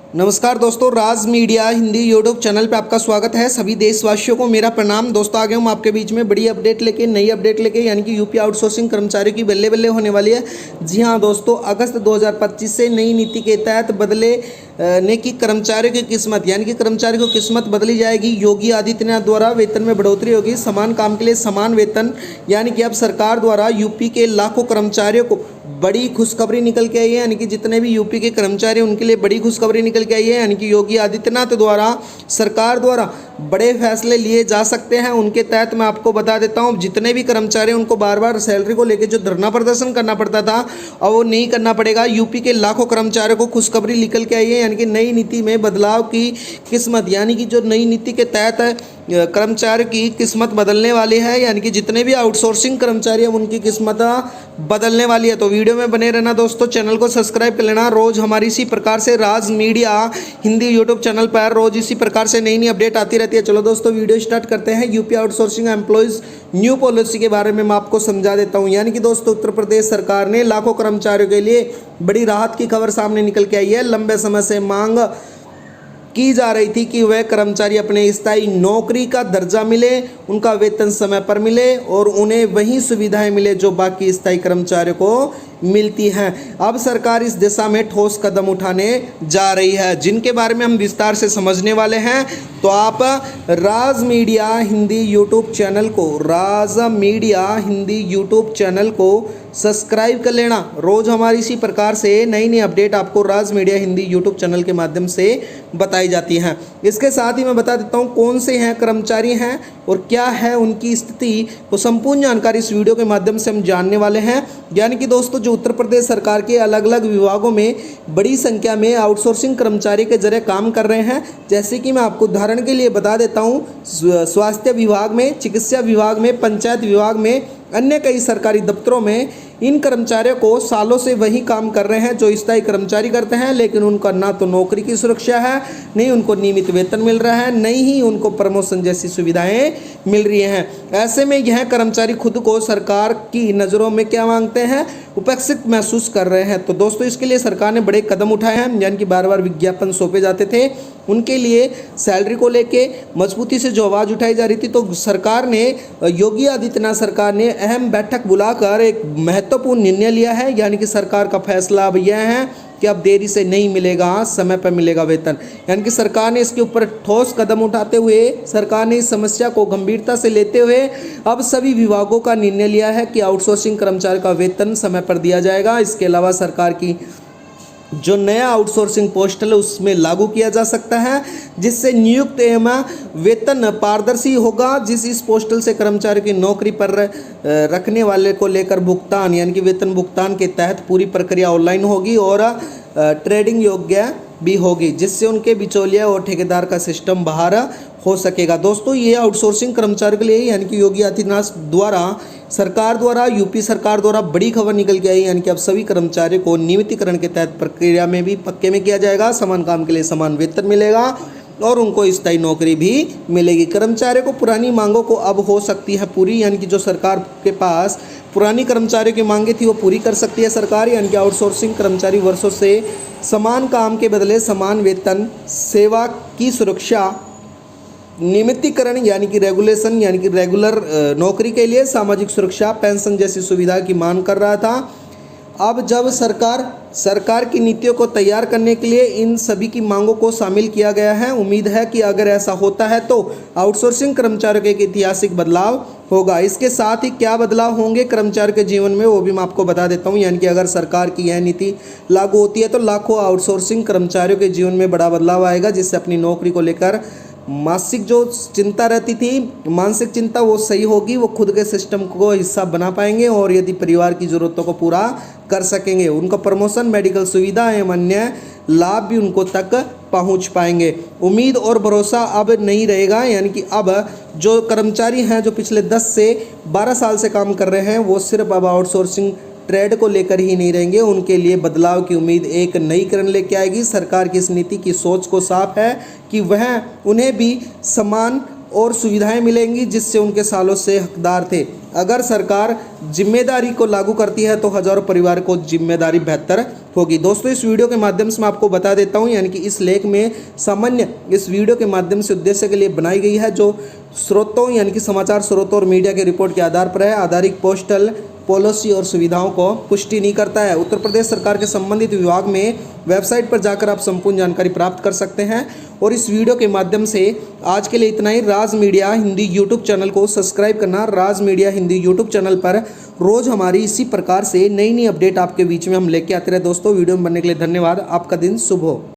नमस्कार दोस्तों, राज media Hindi YouTube channel पे आपका स्वागत है। सभी देशवासियों को मेरा प्रणाम। दोस्तों, आ गया हूँ आपके बीच में बड़ी अपडेट लेके, नई अपडेट लेके, यानी कि यूपी आउटसोर्सिंग कर्मचारियों की बल्ले बल्ले होने वाली है। जी हाँ दोस्तों, अगस्त 2025 से नई नीति के तहत बदले ने की कर्मचारियों की किस्मत, यानी कि कर्मचारियों की किस्मत बदली जाएगी। योगी आदित्यनाथ द्वारा वेतन में बढ़ोतरी होगी, समान काम के लिए समान वेतन। यानी कि अब सरकार द्वारा यूपी के लाखों कर्मचारियों को बड़ी खुशखबरी निकल के आई है। यानी कि जितने भी यूपी के कर्मचारी उनके लिए बड़ी खुशखबरी निकल के आई है। यानी कि योगी आदित्यनाथ द्वारा, सरकार द्वारा बड़े फैसले लिए जा सकते हैं। उनके तहत मैं आपको बता देता हूं, जितने भी कर्मचारी उनको बार बार सैलरी को लेकर जो धरना प्रदर्शन करना पड़ता था, अब वो नहीं करना पड़ेगा। यूपी के लाखों कर्मचारियों को खुशखबरी निकल के आई है। यानी कि नई नीति में बदलाव की किस्मत, यानी कि जो नई नीति के तहत कर्मचारी की किस्मत बदलने वाली है। यानी कि जितने भी आउटसोर्सिंग कर्मचारी हैं उनकी किस्मत बदलने वाली है। तो वीडियो में बने रहना दोस्तों, चैनल को सब्सक्राइब कर लेना। रोज़ हमारी इसी प्रकार से राज मीडिया हिंदी यूट्यूब चैनल पर रोज़ इसी प्रकार से नई नई अपडेट आती रहती है। चलो दोस्तों, वीडियो स्टार्ट करते हैं। UP outsourcing employees new policy के बारे में मैं आपको समझा देता हूँ। यानी कि दोस्तों, उत्तर प्रदेश सरकार ने लाखों कर्मचारियों के लिए बड़ी राहत की खबर सामने निकल के आई है। लंबे समय से मांग की जा रही थी कि वह कर्मचारी अपने स्थायी नौकरी का दर्जा मिले, उनका वेतन समय पर मिले और उन्हें वही सुविधाएं मिले जो बाकी स्थायी कर्मचारियों को मिलती हैं। अब सरकार इस दिशा में ठोस कदम उठाने जा रही है, जिनके बारे में हम विस्तार से समझने वाले हैं। तो आप राज मीडिया हिंदी यूट्यूब चैनल को, राज मीडिया हिंदी यूट्यूब चैनल को सब्सक्राइब कर लेना। रोज़ हमारी इसी प्रकार से नई नई अपडेट आपको राज मीडिया हिंदी यूट्यूब चैनल के माध्यम से बताई जाती हैं। इसके साथ ही मैं बता देता हूँ कौन से हैं कर्मचारी हैं और क्या है उनकी स्थिति, वो संपूर्ण जानकारी इस वीडियो के माध्यम से हम जानने वाले हैं। यानी कि दोस्तों, जो उत्तर प्रदेश सरकार के अलग अलग विभागों में बड़ी संख्या में आउटसोर्सिंग कर्मचारी के जरिए काम कर रहे हैं। जैसे कि मैं आपको उदाहरण के लिए बता देता हूँ, स्वास्थ्य विभाग में, चिकित्सा विभाग में, पंचायत विभाग में, अन्य कई सरकारी दफ्तरों में इन कर्मचारियों को सालों से वही काम कर रहे हैं जो स्थायी कर्मचारी करते हैं। लेकिन उनका ना तो नौकरी की सुरक्षा है, नहीं उनको नियमित वेतन मिल रहा है, नहीं ही उनको प्रमोशन जैसी सुविधाएं मिल रही हैं। ऐसे में यह कर्मचारी खुद को सरकार की नज़रों में क्या मांगते हैं, उपेक्षित महसूस कर रहे हैं। तो दोस्तों, इसके लिए सरकार ने बड़े कदम उठाए हैं। यानी कि बार बार विज्ञापन सौंपे जाते थे, उनके लिए सैलरी को लेके मजबूती से जो आवाज़ उठाई जा रही थी, तो सरकार ने, योगी आदित्यनाथ सरकार ने अहम बैठक बुलाकर एक महत्वपूर्ण निर्णय लिया है। यानी कि सरकार का फैसला अब यह है कि अब देरी से नहीं मिलेगा, समय पर मिलेगा वेतन। यानी कि सरकार ने इसके ऊपर ठोस कदम उठाते हुए, सरकार ने इस समस्या को गंभीरता से लेते हुए अब सभी विभागों का निर्णय लिया है कि आउटसोर्सिंग कर्मचारी का वेतन समय पर दिया जाएगा। इसके अलावा सरकार की जो नया आउटसोर्सिंग पोस्टल है उसमें लागू किया जा सकता है, जिससे नियुक्त एवं वेतन पारदर्शी होगा। इस पोस्टल से कर्मचारी की नौकरी पर रखने वाले को लेकर भुगतान, यानी कि वेतन भुगतान के तहत पूरी प्रक्रिया ऑनलाइन होगी और ट्रेडिंग योग्य भी होगी, जिससे उनके बिचौलिया और ठेकेदार का सिस्टम बाहर हो सकेगा। दोस्तों, ये आउटसोर्सिंग कर्मचारियों के लिए, यानी कि योगी आदित्यनाथ द्वारा, सरकार द्वारा, यूपी सरकार द्वारा बड़ी खबर निकल के आई। यानी कि अब सभी कर्मचारियों को नियमितीकरण के तहत प्रक्रिया में भी पक्के में किया जाएगा, समान काम के लिए समान वेतन मिलेगा और उनको स्थायी नौकरी भी मिलेगी। कर्मचारियों को पुरानी मांगों को अब हो सकती है पूरी, यानी कि जो सरकार के पास पुरानी कर्मचारियों की मांगे थी वो पूरी कर सकती है सरकार। यानी कि आउटसोर्सिंग कर्मचारी वर्षों से समान काम के बदले समान वेतन, सेवा की सुरक्षा, नियमितीकरण यानी कि रेगुलेशन, यानी कि रेगुलर नौकरी के लिए सामाजिक सुरक्षा, पेंशन जैसी सुविधा की मांग कर रहा था। अब जब सरकार की नीतियों को तैयार करने के लिए इन सभी की मांगों को शामिल किया गया है। उम्मीद है कि अगर ऐसा होता है तो आउटसोर्सिंग कर्मचारियों के एक ऐतिहासिक बदलाव होगा। इसके साथ ही क्या बदलाव होंगे कर्मचारियों के जीवन में, वो भी मैं आपको बता देता हूँ। यानी कि अगर सरकार की यह नीति लागू होती है तो लाखों आउटसोर्सिंग कर्मचारियों के जीवन में बड़ा बदलाव आएगा, जिससे अपनी नौकरी को लेकर मानसिक जो चिंता रहती थी, मानसिक चिंता, वो सही होगी। वो खुद के सिस्टम को हिस्सा बना पाएंगे और यदि परिवार की ज़रूरतों को पूरा कर सकेंगे, उनका प्रमोशन, मेडिकल सुविधा एवं अन्य लाभ भी उनको तक पहुंच पाएंगे। उम्मीद और भरोसा अब नहीं रहेगा। यानी कि अब जो कर्मचारी हैं जो पिछले 10 से 12 साल से काम कर रहे हैं, वो सिर्फ अब आउटसोर्सिंग ट्रेड को लेकर ही नहीं रहेंगे। उनके लिए बदलाव की उम्मीद एक नई किरण लेके आएगी। सरकार की इस नीति की सोच को साफ है कि वह उन्हें भी समान और सुविधाएं मिलेंगी जिससे उनके सालों से हकदार थे। अगर सरकार जिम्मेदारी को लागू करती है तो हजारों परिवार को जिम्मेदारी बेहतर होगी। दोस्तों इस वीडियो के माध्यम से मैं आपको बता देता हूं, यानी कि इस लेख में सामान्य इस वीडियो के माध्यम से उद्देश्य के लिए बनाई गई है, जो स्रोतों यानी कि समाचार स्रोतों और मीडिया के रिपोर्ट के आधार पर है। आधारित पोस्टल पॉलिसी और सुविधाओं को पुष्टि नहीं करता है। उत्तर प्रदेश सरकार के संबंधित विभाग में वेबसाइट पर जाकर आप संपूर्ण जानकारी प्राप्त कर सकते हैं। और इस वीडियो के माध्यम से आज के लिए इतना ही। राज मीडिया हिंदी यूट्यूब चैनल को सब्सक्राइब करना। राज मीडिया हिंदी यूट्यूब चैनल पर रोज़ हमारी इसी प्रकार से नई नई अपडेट आपके बीच में हम लेके आते रहे। दोस्तों वीडियो में बनने के लिए धन्यवाद। आपका दिन शुभ हो।